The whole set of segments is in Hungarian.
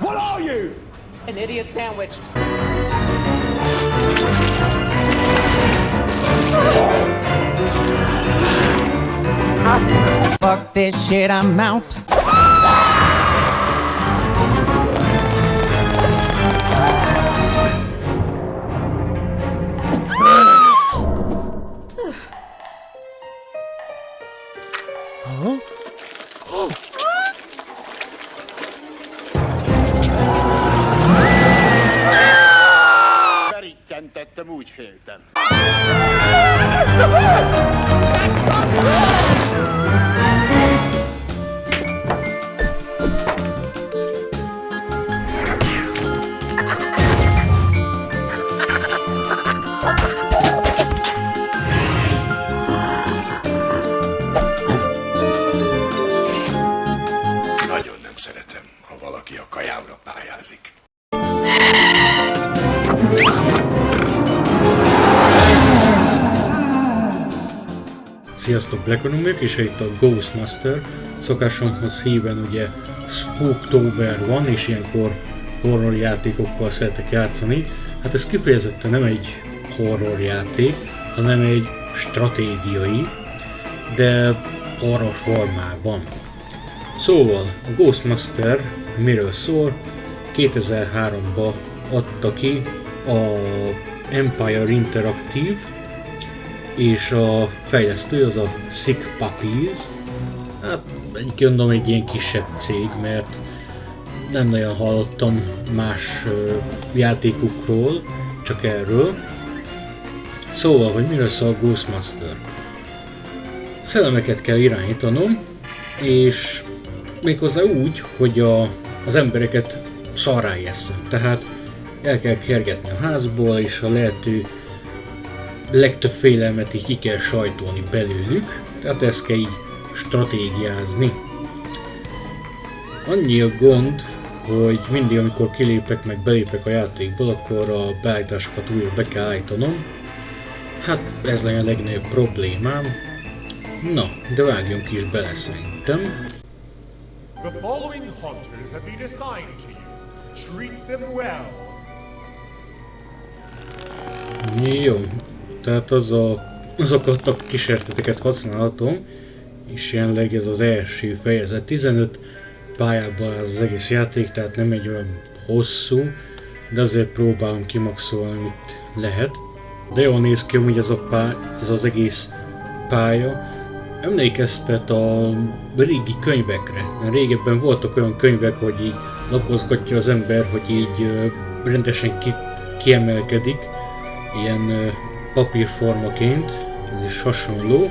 What are you? An idiot sandwich. Fuck this shit, I'm out. Tettem, úgy féltem. Nagyon nem szeretem, ha valaki a kajámra pályázik. Sziasztok, Köszönöm, és itt a Ghost Master. Szokásomhoz híven ugye Spooktober van, és ilyenkor horror játékokkal szeretek játszani. Hát ez kifejezetten nem egy horror játék, hanem egy stratégiai, de horror formában. Szóval a Ghost Master miről szól? 2003-ban adta ki a Empire Interactive, és a fejlesztő az a Sick Puppies. Hát egyébként mondom, egy ilyen kisebb cég, mert nem nagyon hallottam más játékukról, csak erről. Szóval, hogy miről szól a Ghost Master? Szellemeket kell irányítanom, és méghozzá úgy, hogy az embereket szarrá ijeszem. Tehát el kell kergetni a házból, és a lehető legtöbb félelmet így ki kell sajtolni belőlük, tehát ezt kell így stratégiázni. Annyi a gond, hogy mindig amikor kilépek meg belépek a játékból, akkor a beállításokat újra be kell állítanom. Hát ez lenne a legnagyobb problémám. Na, de vágjunk is bele szerintem. The following hunters have been assigned to you. Treat them well. Jó, tehát azokat a kísérleteket használhatom, és jelenleg ez az első fejezet. 15 pályában az egész játék, tehát nem egy olyan hosszú, de azért próbálom kimaxolni, amit lehet. De jól néz ki, hogy ez az egész pálya. Emlékeztet a régi könyvekre. Régebben voltak olyan könyvek, hogy így lapozgatja az ember, hogy így rendesen kiemelkedik, ilyen papírformaként, ez is hasonló.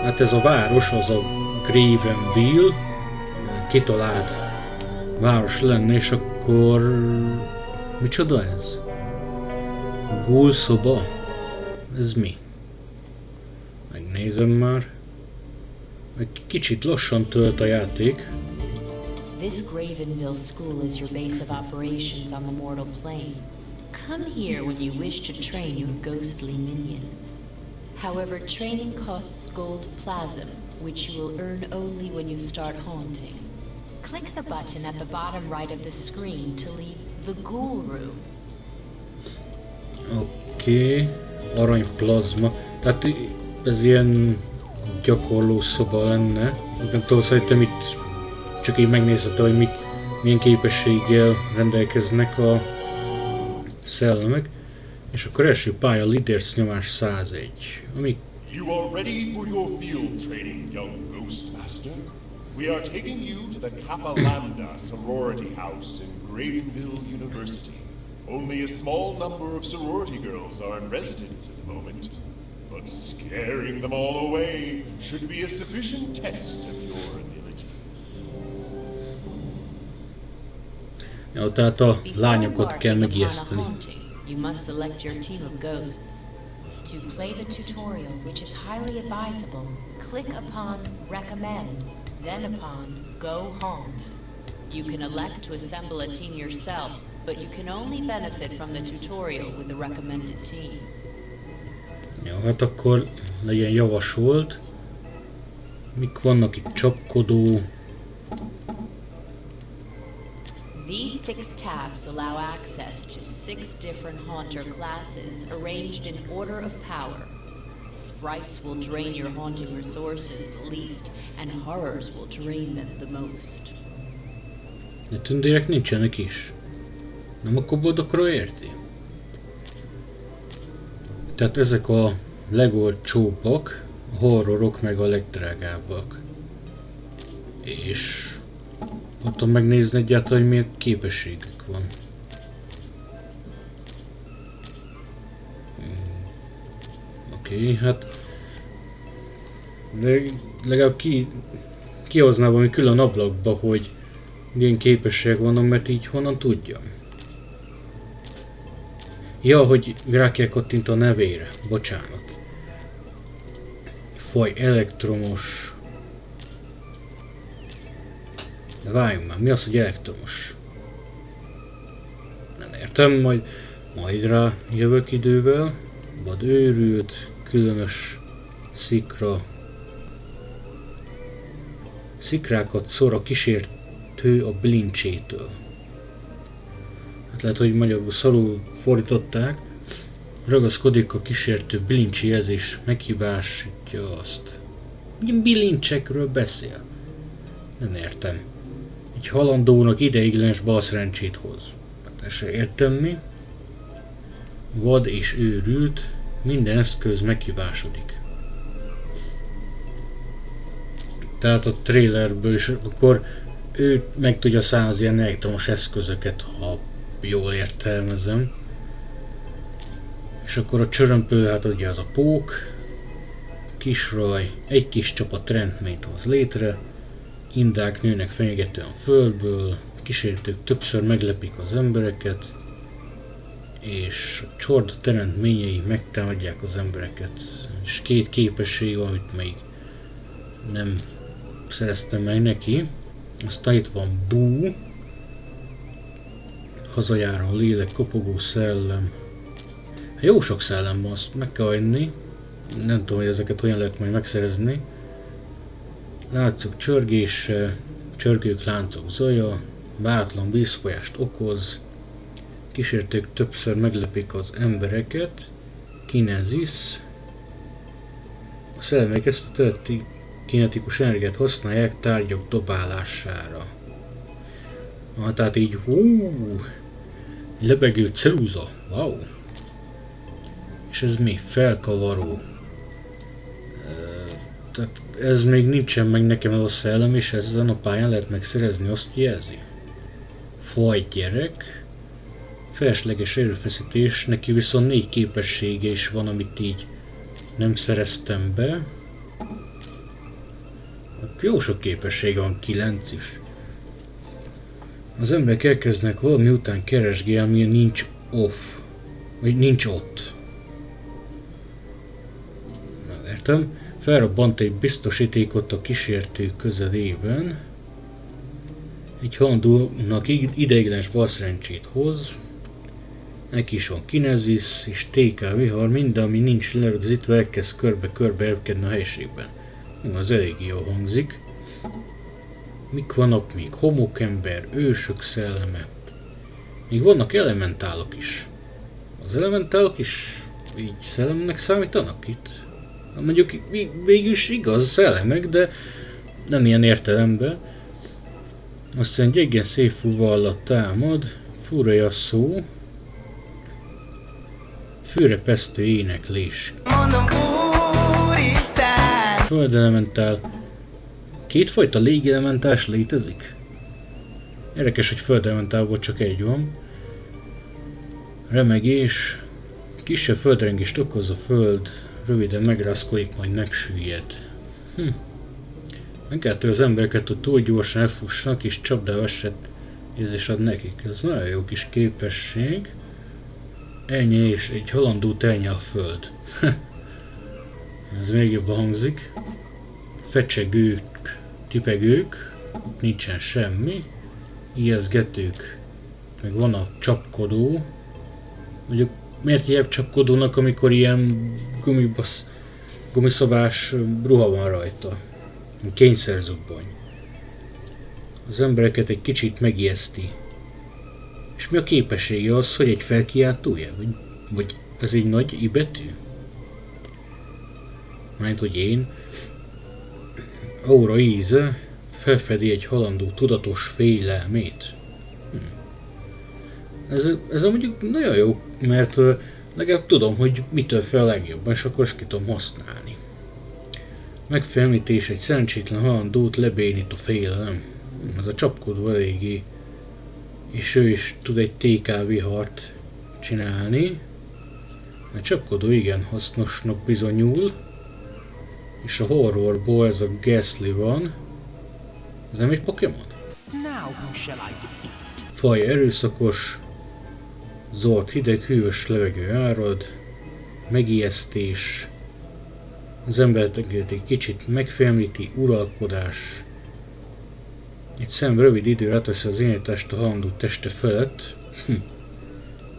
Hát ez a város, az a Gravenville, kitalált város lenne, és akkor... Micsoda ez? Ghoul szoba? Ez mi? Megnézem már. Egy kicsit lassan tölt a játék. This Gravenville school is your base of operations on the mortal plane. Come here when you wish to train your ghostly minions. However, training costs gold plasm, which you will earn only when you start haunting. Click the button at the bottom right of the screen to leave the ghoul room. Oké, arany plazma. Tehát ez ilyen gyakorló szoba lenne. Nem tudom, szerintem itt csak így megnézhette, hogy milyen képességgel rendelkeznek a szellemek. És akkor első pálya Leaders nyomás 101. Ami... You are ready for your field training, young Ghost Master. We are taking you to the Capalanda sorority house in Gravenville University. Only a small number of sorority girls are in residence at the moment, but scaring them all away should be a sufficient test of your abilities. Ja, tehát a lányokat kell megijeszteni. You must select your team of ghosts. To play the tutorial, which is highly advisable, click upon Recommend, then upon Go Haunt. You can elect to assemble a team yourself, but you can only benefit from the tutorial with the recommended team. Jó, hát akkor legyen javasolt. Mik vannak itt? Csapkodó. These 6 tabs allow access to 6 different haunter classes arranged in order of power. Sprites will drain your haunting resources the least, and horrors will drain them the most. De tündérek nincsenek is. Nem a koboldokra érti? Tehát ezek a legolcsóbbak, a horrorok meg a legdrágábbak. És... nem tudom megnézni egyáltalán, hogy milyen képességük van. Oké, hát... de legalább kihoznám valami külön ablakba, hogy milyen képességek vannak, mert így honnan tudjam. Ja, hogy rá kell kattintani a nevére. Bocsánat. Faj elektromos. De várjunk már, mi az, hogy elektromos? Nem értem, majd rá jövök idővel. Vad őrült, különös szikra. Szikrákat szor a kísértő a bilincsétől. Hát lehet, hogy magyarul szarul fordították. Ragaszkodik a kísértő bilincséhez és meghibásítja azt. Milyen bilincsekről beszél? Nem értem. Egy halandónak ideiglenes balszerencsét hoz. Hát ezt se értem mi. Vad és őrült, minden eszköz meghibásodik. Tehát a trailerből is akkor ő meg tudja szállni ilyen elektromos eszközöket, ha jól értelmezem. És akkor a csörömpő, hát ugye az a pók, kisraj, egy kis csapat teremtményt hoz létre, indák nőnek fenyegetően a földből, kísértők többször meglepik az embereket, és a csorda teremtményei megtámadják az embereket. És 2 képesség van, amit még nem szereztem meg neki. Aztán itt van Bú, hazajáró a lélek, kopogó szellem. Hát jó sok szellem van, azt meg kell adni. Nem tudom, hogy ezeket hogyan lehet majd megszerezni. Látszók csörgése, csörgők láncok zaja, váratlan vízfolyást okoz, kísértők többször meglepik az embereket, kinezis. A szellemek ezt a területi kinetikus energiát használják tárgyak dobálására. Tehát így, lebegő ceruza, wow! És ez mi? Felkavaró. Tehát ez még nincsen meg nekem ez a szellem, és ezen a pályán lehet megszerezni, azt jelzi. Faj gyerek. Felesleges erőfeszítés, neki viszont 4 képessége is van, amit így nem szereztem be. Jó sok képessége van, 9 is. Az emberek elkezdenek valami után keresgélni, nincs off, vagy nincs ott. Na, értem. Felrobbant egy biztosítékot a kísértő közelében. Egy halandónak ideiglenes balszerencsét hoz. Neki is van kinezis és TK vihar, minden ami nincs lerögzítve elkezd körbe-körbe elkedni a helyiségben. Az eléggé jól hangzik. Mik vannak még? Homokember, ősök szelleme. Még vannak elementálok is. Az elementálok is így szellemnek számítanak itt? Mondjuk végül is igaz szellemek, de nem ilyen értelemben. Aztán egy igen szép fuvallat támad, furja szó, fűrepesztő éneklés. Földelementál. Kétfajta légelementás létezik? Érdekes, hogy földelementálból csak egy van. Remegés. Kisebb földrengést okoz a föld, röviden megrázkodik, majd megsüllyed. Megállítja az embereket, hogy túl gyorsan elfussanak és csapdával esett érzés ad nekik. Ez nagyon jó kis képesség. Ennyi és egy halandót elnyel a föld. Ez még jobban hangzik. Fecsegők, tipegők, nincsen semmi. Ijeszgetők, meg van a csapkodó. Mondjuk miért hívják csapkodónak, amikor ilyen gumiszabás ruha van rajta? Kényszerzubbony. Az embereket egy kicsit megijeszti. És mi a képessége az, hogy egy felkiáltója? Vagy ez egy nagy I betű? Mert hogy én. Óra íze felfedi egy halandó tudatos félelmét. Ez mondjuk nagyon jó, mert legalább tudom, hogy mitől fel a legjobban, és akkor ezt ki tudom használni. Megfélemlítés egy szerencsétlen halandót lebénít a félelem. Ez a csapkodó eléggé. És ő is tud egy TK vihart csinálni. A csapkodó igen hasznosnak bizonyul. És a horrorból ez a Ghastly van. Ez nem egy Pokémon? Faj erőszakos. Zord hideg, hűvös levegő árad. Megijesztés. Az embert egy kicsit megfélemlíti, uralkodás. Egy szem rövid időre átveszi az irányítást a halandó teste felett.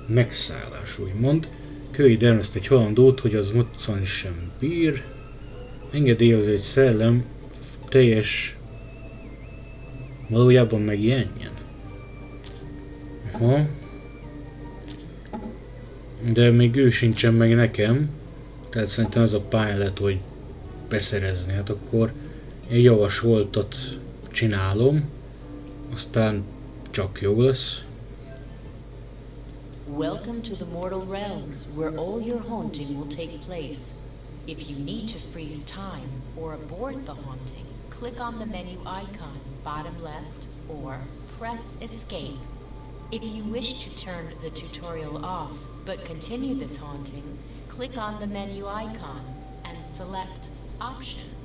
Megszállás, úgymond. Kői dermeszt egy halandót, hogy az moccanni sem bír. Engedélyoz egy szellem teljes valójában megjelenjen. Aha. De még ő sincsen meg nekem. Tehát szerintem ez a pálya lehet, hogy beszerezni. Hát akkor egy javasoltat csinálom. Aztán csak jó lesz. Welcome to the mortal realms, where all your haunting will take place. If you need to freeze time or abort the haunting, click on the menu icon, bottom left, or press escape. If you wish to turn the tutorial off, but continue this haunting, click on the menu icon and select options.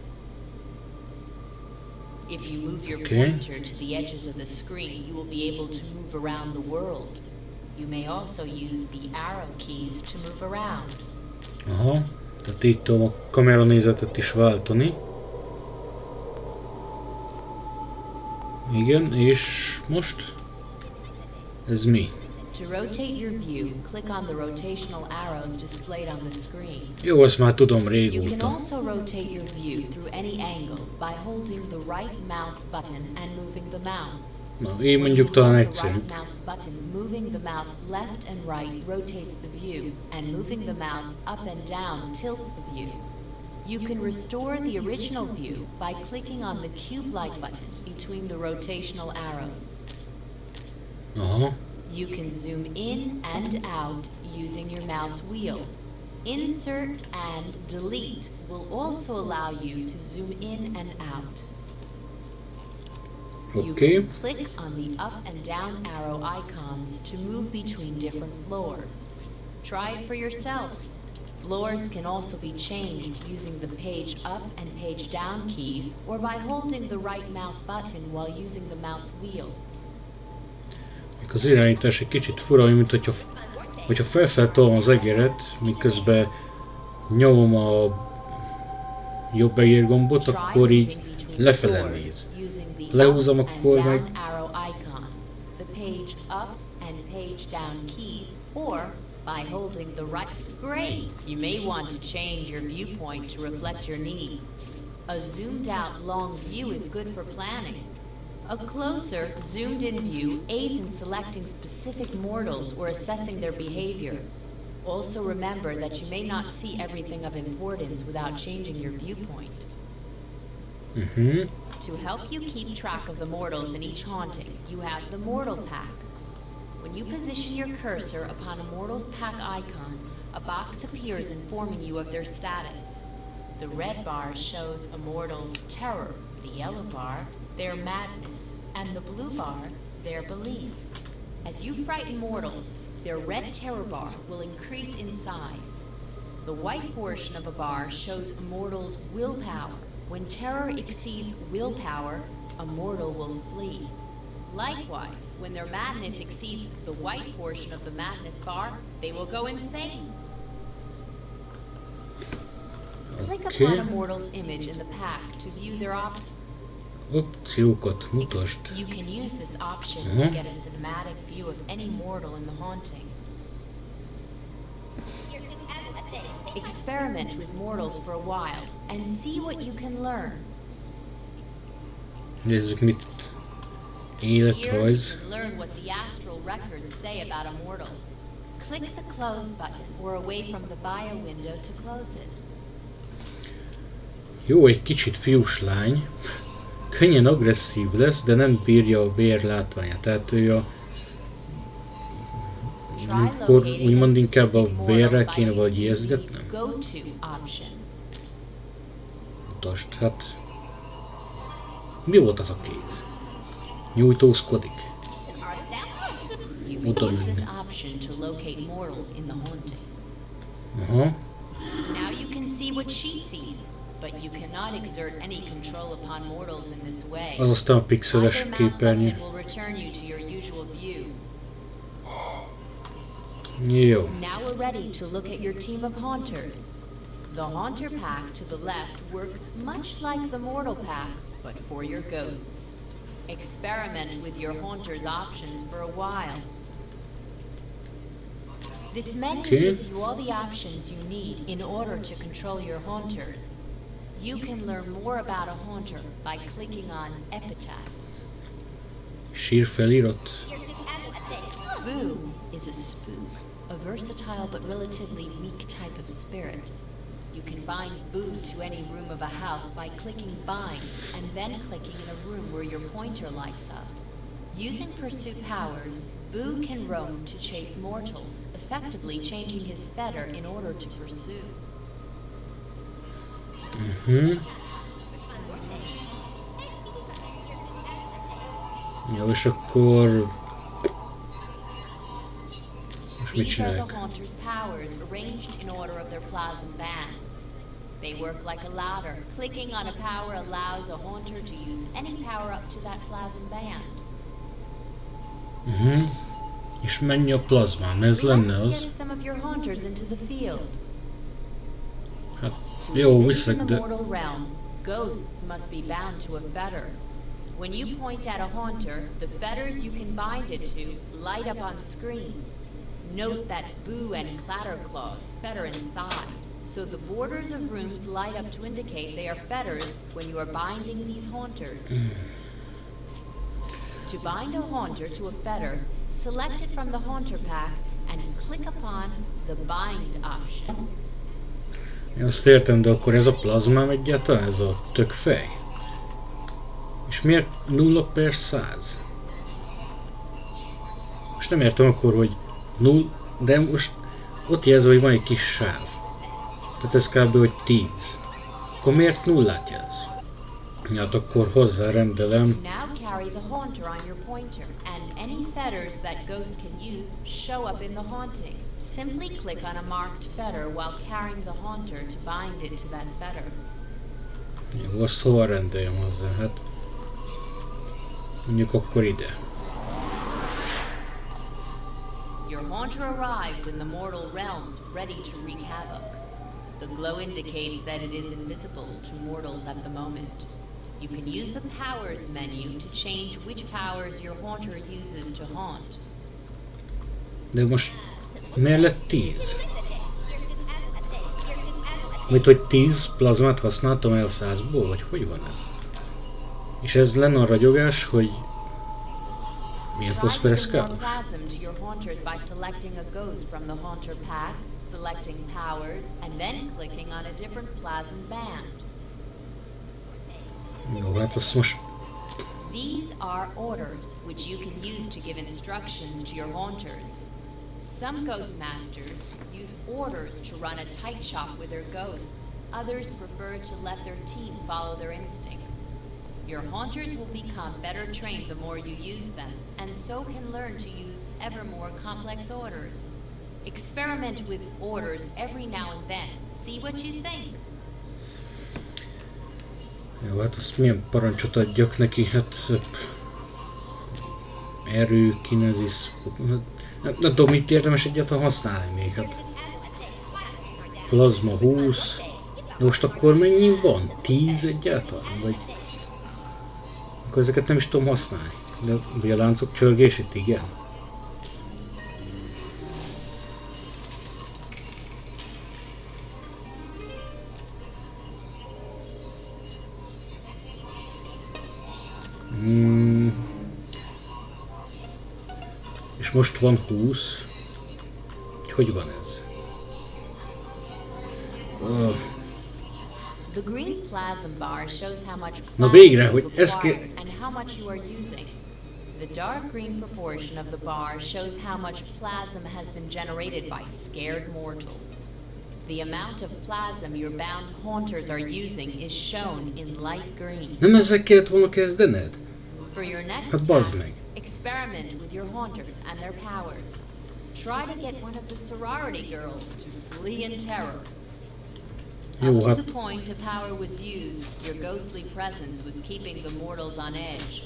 If you move your pointer to the edges of the screen, you will be able to move around the world. You may also use the arrow keys to move around. Aha, tehát így tudom a kameranézetet is váltani. Igen, és most? Ez mi? To rotate your view, click on the rotational arrows displayed on the screen. Jó, azt már tudom You régóta. can also rotate your view through any angle by holding the right mouse button and moving the mouse. Na, én mondjuk talán egyszerű. The right mouse button, moving the mouse left and right rotates the view, and moving the mouse up and down tilts the view. You can restore the original view by clicking on the cube-like button between the rotational arrows. Aha. You can zoom in and out using your mouse wheel. Insert and delete will also allow you to zoom in and out. You can click on the up and down arrow icons to move between different floors. Try it for yourself. Floors can also be changed using the page up and page down keys or by holding the right mouse button while using the mouse wheel. Az irányítás egy kicsit fura, mint hogyha felfeltolom az egeret, miközben nyomom a jobb egérgombot, akkor így lefele néz. Lehúzom, akkor meg... By holding the right... Great! You may want to change your viewpoint to reflect your needs. A zoomed out long view is good for planning. A closer, zoomed in view aids in selecting specific mortals or assessing their behavior. Also remember that you may not see everything of importance without changing your viewpoint. To help you keep track of the mortals in each haunting, you have the Mortal Pack. When you position your cursor upon a Mortal's Pack icon, a box appears informing you of their status. The red bar shows a mortal's terror, the yellow bar, their madness, and the blue bar, their belief. As you frighten mortals, their red terror bar will increase in size. The white portion of a bar shows a mortal's willpower. When terror exceeds willpower, a mortal will flee. Likewise, when their madness exceeds the white portion of the madness bar, they will go insane. Click upon a mortal's image in the pack to view their opciókat mutasd. You can use this option to get a cinematic view of any mortal in the haunting. Experiment with mortals for a while and see what you can learn. Nézzük, mit életrajz. Learn what the astral records say about a mortal. Click the close button or away from the bio window to close it. Jó, egy kicsit fiús lány. Könnyen agresszív lesz, de nem bírja a vér látványát. Tehát ő akkor úgymond inkább a vérrel kéne valahogy ijesztgetnem. Mutasd, hát... Mi volt az a kéz? Nyújtózkodik. Mutasd meg. Aha. Now you can see what she sees, but you cannot exert any control upon mortals in this way. Az aztán a pixeles képernyő. Jó. Now we're ready to look at your team of haunters. The haunter pack to the left works much like the mortal pack, but for your ghosts. Experiment with your haunters options for a while. This menu gives you all the options you need in order to control your haunters. You can learn more about a haunter by clicking on Epitaph. Sírfelirat. Boo is a spook, a versatile but relatively weak type of spirit. You can bind Boo to any room of a house by clicking Bind and then clicking in a room where your pointer lights up. Using pursuit powers, Boo can roam to chase mortals, effectively changing his fetter in order to pursue. Jó, és akkor... These are the haunter's powers arranged in order of their plasm bands. They work like a ladder. Clicking on a power allows a haunter to use any power up to that plasm band. És mennyi a plazmán? Ez lenne az? Hát, jó, viszek, de... Ghosts must be bound to a fetter. When you point at a haunter, the fetters you can bind it to light up on screen. Note that Boo and Clatterclaws fetter inside, so the borders of rooms light up to indicate they are fetters when you are binding these haunters. To bind a haunter to a fetter, select it from the haunter pack and click upon the bind option. Én azt értem, de akkor ez a plazmám egyáltalán, ez a tök fej? És miért 0/100? Most nem értem akkor, hogy 0, de most ott jelző, hogy van egy kis sáv. Tehát ez kb. Hogy 10. Akkor miért 0-át jelz? Hát akkor hozzárendelem. Now carry the haunter on your pointer, and any fetters that ghosts can use show up in the haunting. Simply click on a marked fetter while carrying the haunter to bind it to that fetter. Jó, azt hova rendeljem hozzá? Hát mondjuk akkor ide. your haunter arrives in the mortal realms ready to wreak havoc. The glow indicates that it is invisible to mortals at the moment. You can use the powers menu to change which powers your haunter uses to haunt. De most miért lett 10? Mit, hogy 10 plazmát használtam el 100-ból, vagy hogy van ez? És ez lenne a ragyogás, hogy milyen foszfereszkálós? Jó, hát azt most... These are orders which you can use to give instructions to your haunters. Some ghost masters use orders to run a tight shop with their ghosts. Others prefer to let their team follow their instincts. Your haunters will become better trained the more you use them, and so can learn to use ever more complex orders. Experiment with orders every now and then. See what you think. Jó, hát azt milyen parancsot adjak neki, hát... Erő, kinezis... Nem tudom, mit érdemes egyáltalán használni még, hát... Plazma 20... De most akkor mennyi van? 10 egyáltalán? Vagy... Akkor ezeket nem is tudom használni. De a láncok csörgését igen. És most van 20. Hogy van ez? The green plasma bar shows how much Na végre, hogy ez and how much you are using. The dark green proportion of the bar shows how much plasma has been generated by scared mortals. The amount of plasma your bound haunters are using is shown in light green. Nem ezzel kellett volna kezdened? For your next Hát bazd task, meg. experiment with your haunters and their powers. Try to get one of the sorority girls to flee in terror. Up to the point a power was used, your ghostly presence was keeping the mortals on edge.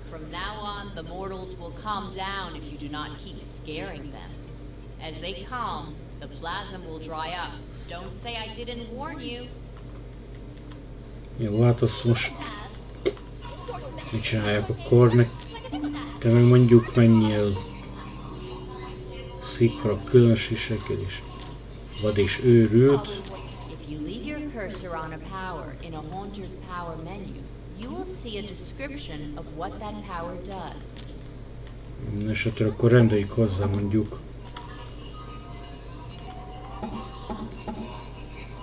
From now on, the mortals will calm down if you do not keep scaring them. As they calm, the plasm will dry up. Don't say I didn't warn you. Jó, hát azt most... Mit csinálják akkor? Te meg mondjuk menjél... Szikra, különös viselkedés. Vad és őrült. If you leave your cursor on a power in a haunter's power menu, you will see a description of what that power does. Esetleg akkor rendeljük hozzá mondjuk.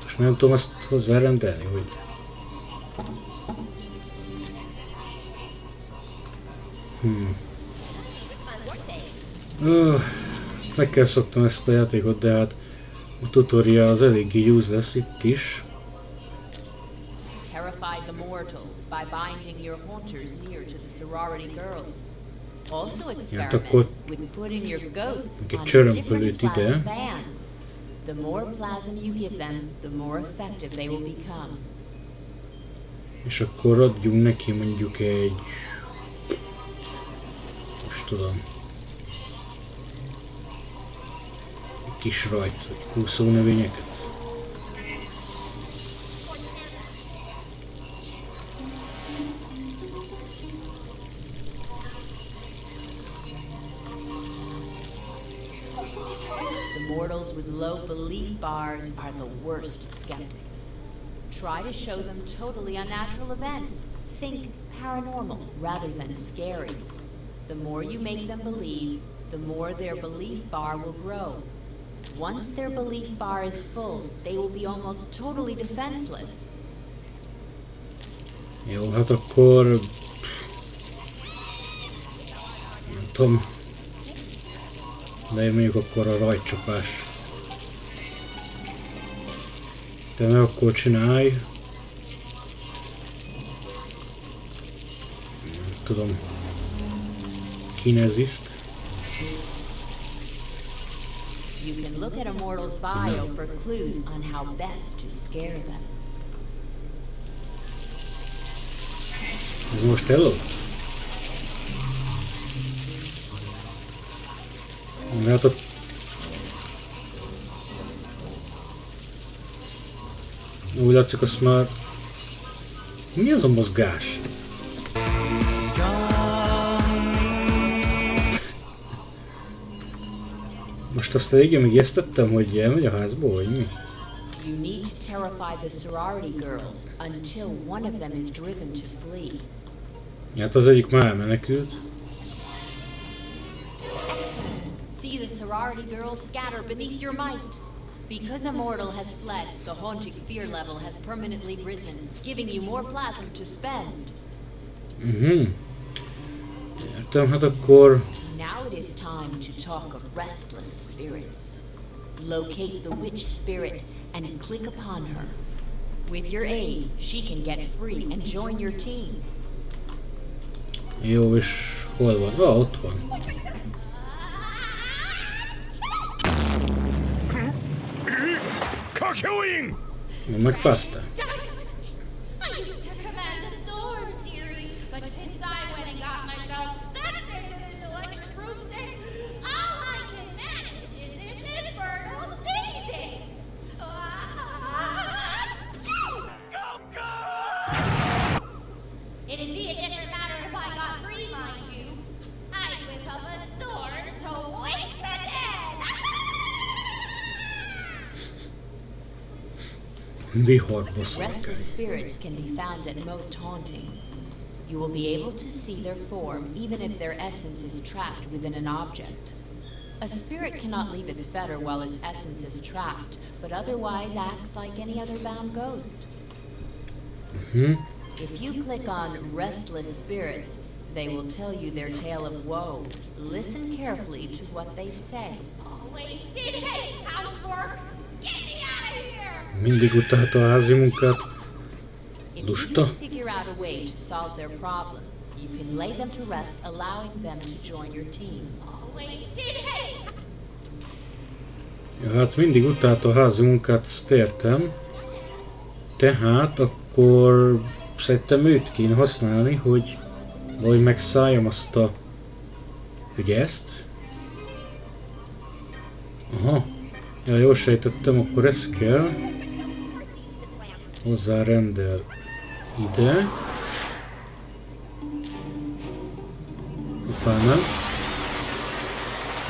Most nem tudom ezt hozzárendelni, hogy... Meg kell szoktam ezt a játékot, de hát a tutorial az eléggé useless itt is. Terrify the mortals by binding your haunters near to the sorority girls. Also experiment with putting your ghosts on different plasma bands. The more plasma you give them, the more effective they will become. És akkor adjunk neki mondjuk egy... Most tudom... Egy kis rajt, vagy kúszó növényeket. Mortals with low belief bars are the worst skeptics. Try to show them totally unnatural events. Think paranormal rather than scary. The more you make them believe, the more their belief bar will grow. Once their belief bar is full, they will be almost totally defenseless. Jó, hát akkor... Nem tudom. De mondjuk akkor a rajtcsapás. Te meg akkor csinálj. Nem tudom. Kineziszt. You can look at a mortal's bio for clues on how best to scare them. Ez most ellott? Hát ott... Úgy látszik, azt már... Mi az a mozgás? Most azt a végén megijesztettem, hogy elmegy a házból, vagy mi? You need to terrify the sorority girls until one of them is driven to flee. Hát az egyik már elmenekült. See the sorority girls scatter beneath your might. Because a mortal has fled, the haunting fear level has permanently risen, giving you more plasm to spend. Értem, hát akkor... Now it is time to talk of restless spirits. Locate the witch spirit and click upon her. With your aid, she can get free and join your team. Jó, és hol van? Ah, ott van. Megfáztál. I used to command the storms, dearie, but since I went and got myself sucked into this electric broomstick, all I can manage is this infernal sneezing. It'd be a different matter if I got free, mind you. I'd whip up a storm to wake the dead. Restless spirits can be found at most hauntings. You will be able to see their form even if their essence is trapped within an object. A spirit cannot leave its fetter while its essence is trapped, but otherwise acts like any other bound ghost. If you click on Restless Spirits, they will tell you their tale of woe. Listen carefully to what they say. Wasted hate, housework! Get me out of here! Mindig utálta a házi munkát. If you Lusta. can figure out a way to solve their problem, you can lay them to rest, allowing them to join your team. Wasted hate! Ja, hát mindig utálta a házi munkát, ezt értem. Tehát akkor szerintem őt kéne használni, hogy valahogy megszálljam azt a... Ugye ezt? Aha. Ja, jól sejtettem, akkor ez kell. Hozzá rendel ide. Hoppá, nem.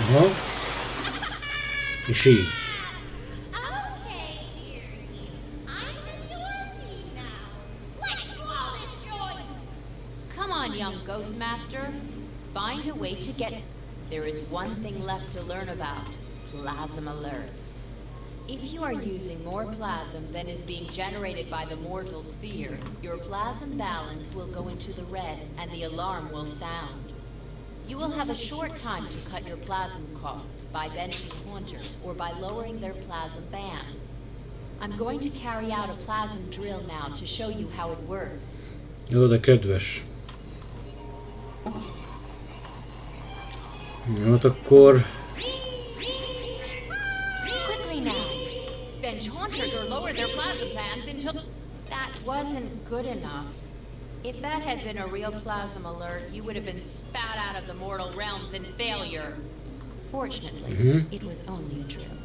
Aha. És így. Okay, dearie. I'm in your team now. Let's blow this joint! Come on, young Ghost Master. Find a way to get... There is one thing left to learn about. Plasm alerts. If you are using more plasm than is being generated by the mortal sphere, your plasm balance will go into the red and the alarm will sound. You will have a short time to cut your plasm costs by benching haunters or by lowering their plasm bands. I'm going to carry out a plasm drill now to show you how it works. Jó, de kedves. Jó, hát akkor... Quickly now! Bench haunters or lower their plasm bands until... That wasn't good enough. If that had been a real plasm alert, you would have been spat out of the mortal realms in failure. Fortunately, it was only a drill.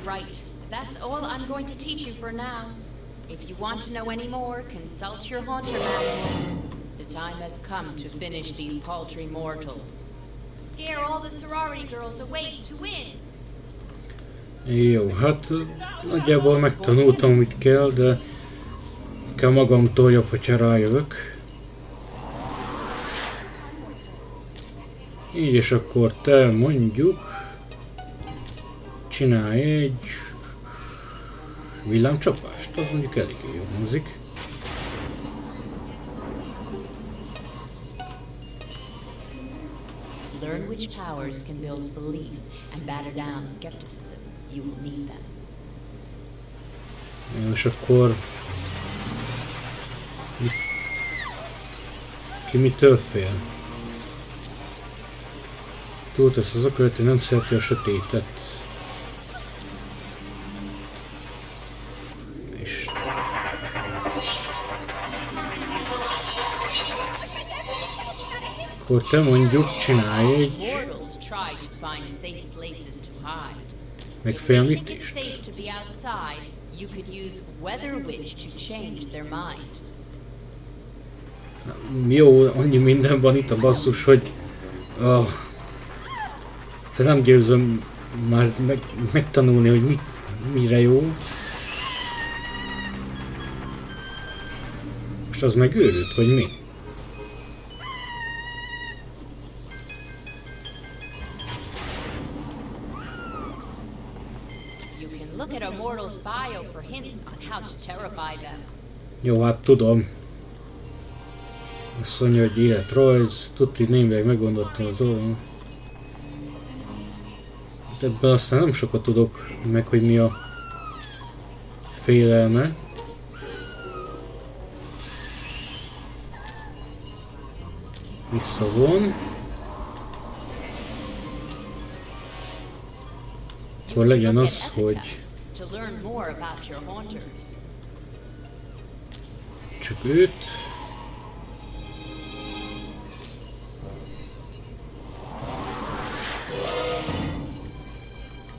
Right, that's all I'm going to teach you for now. If you want to know any more, consult your haunter manual. The time has come to finish these paltry mortals. Scare all the sorority girls away to win! Jó, hát nagyjából megtanultam, amit kell, de kell magamtól jobb, hogyha rájövök. Így, és akkor te mondjuk csinálj egy villámcsapást, az mondjuk eléggé jó hangzik. Learn which powers can build belief and batter down skepticism. You will need them. Jó, és akkor... Ki mitől fél? Túltesz az akarat, hogy nem szereti a sötétet. És... Akkor te mondjuk csinálj egy... try to find safe places to hide. Meg If they think it's felmítést. safe to be outside, you could use Weather Witch to change their mind. Jó, annyi minden van itt a basszus, hogy... nem győzöm már megtanulni, hogy mire jó. Most az meg őrült, vagy mi? Look at a mortal's bio for hints on how to terrify them. Jó, hát tudom. Azt mondja, hogy életrajz, tudti némileg meggondoltam az orrom. Ebben aztán nem sokat tudok meg, hogy mi a félelme. Visszavon. Akkor legyen az, hogy csak őt.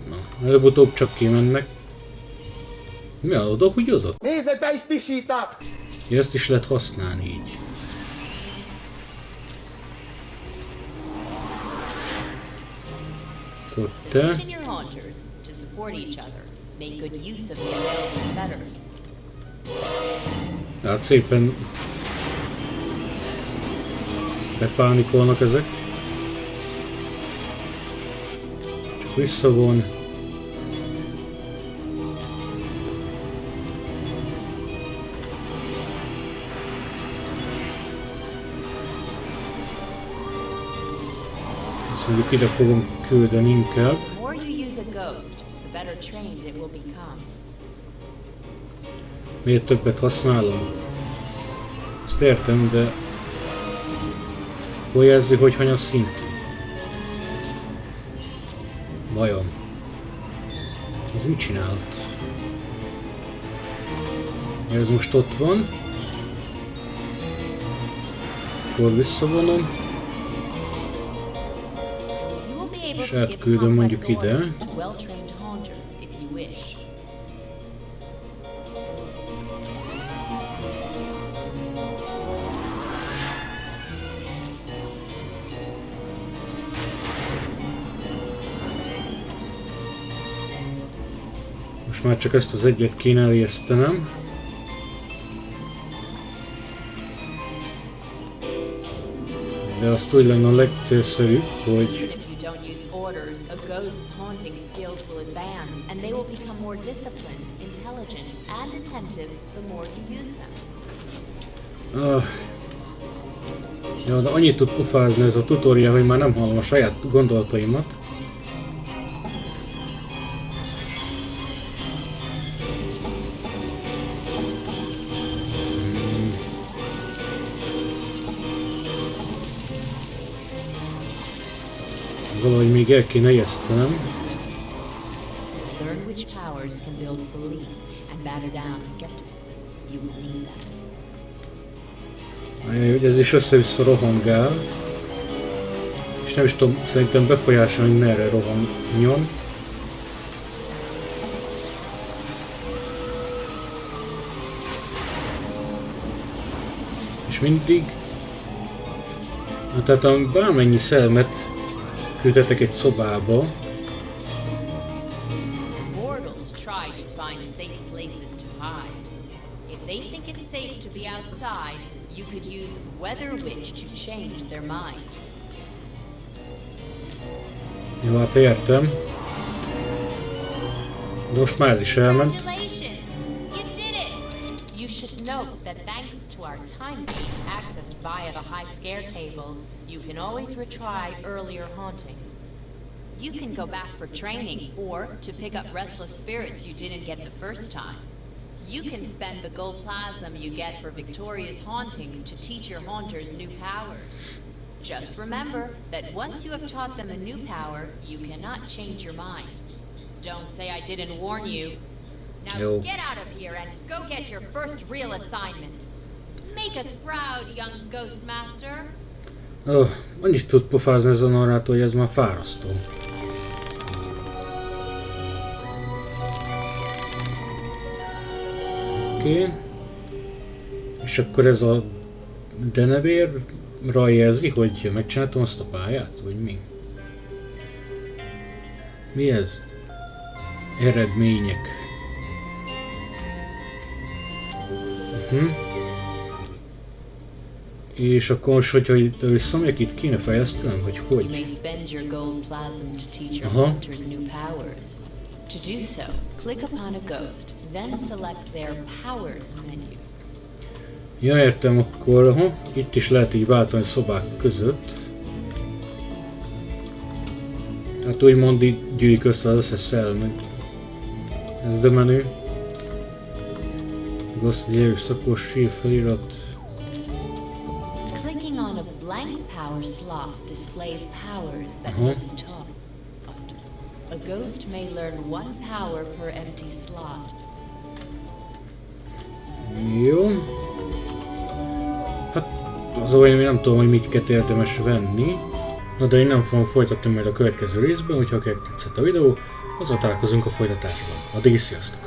Na, előbb-utóbb csak kimennek. Mi a oda húgyozott? Nézd, be is pisítak! Ja, ezt is lehet használni így. Akkor te. Hát szépen bepánikolnak ezek. Csak visszavon. Ezt mondjuk ide fogom küldeni inkább. Miért többet használom? Ezt értem, de hol jelzi, hogy hanyas szintű? Vajon? Ez mit csinált? Ez most ott van. Akkor visszavonom. És átküldöm mondjuk ide. Most már csak ezt az egyet kéne eljesztenem. De azt úgy lenne a legcélszerűbb, hogy ja, de annyit tud pufázni ez a tutorial, hogy már nem hallom a saját gondolataimat. Valahogy még el kéne ijesztenem. Hogy ez is össze-vissza rohangál. És nem is tudom, szerintem befolyásolni, hogy merre rohangjon. És mindig... Tehát bármennyi szelmet küldhetek egy szobába. Jó, hát értem. De most már ez is elment. Accessed via the high scare table, you can always retry earlier hauntings. You can go back for training, or to pick up restless spirits you didn't get the first time. You can spend the gold plasm you get for victorious hauntings to teach your haunters new powers. Just remember that once you have taught them a new power, you cannot change your mind. Don't say I didn't warn you. Now get out of here and go get your first real assignment. Make us proud, young Ghost Master. Annyit tud pofázni ez a narrátor, hogy ez már fárasztó. Oké. És akkor ez a denevérra jelzi, hogy megcsináltam azt a pályát, vagy mi? Mi ez? Eredmények. És akkor most, hogyha itt visszamegyek, itt kéne fejlesztenem, hogy hogy? Aha. To do so, click upon a ghost, then select their powers menu. Ja, értem, akkor aha, itt is lehet így váltani szobák között. Hát úgymond így gyűjjük össze az összes szellemet. Ez de menü. Ghost jelös szakos sír felirat. Clicking on a blank power slot displays powers that will be taught. A ghost may learn one power per empty slot. Jó. Hát az olyan, hogy nem tudom, hogy miket érdemes venni. Na de én nem fogom folytatni majd a következő részben, hogyha tetszett a videó, azzal találkozunk a folytatásban. Addig is sziasztok!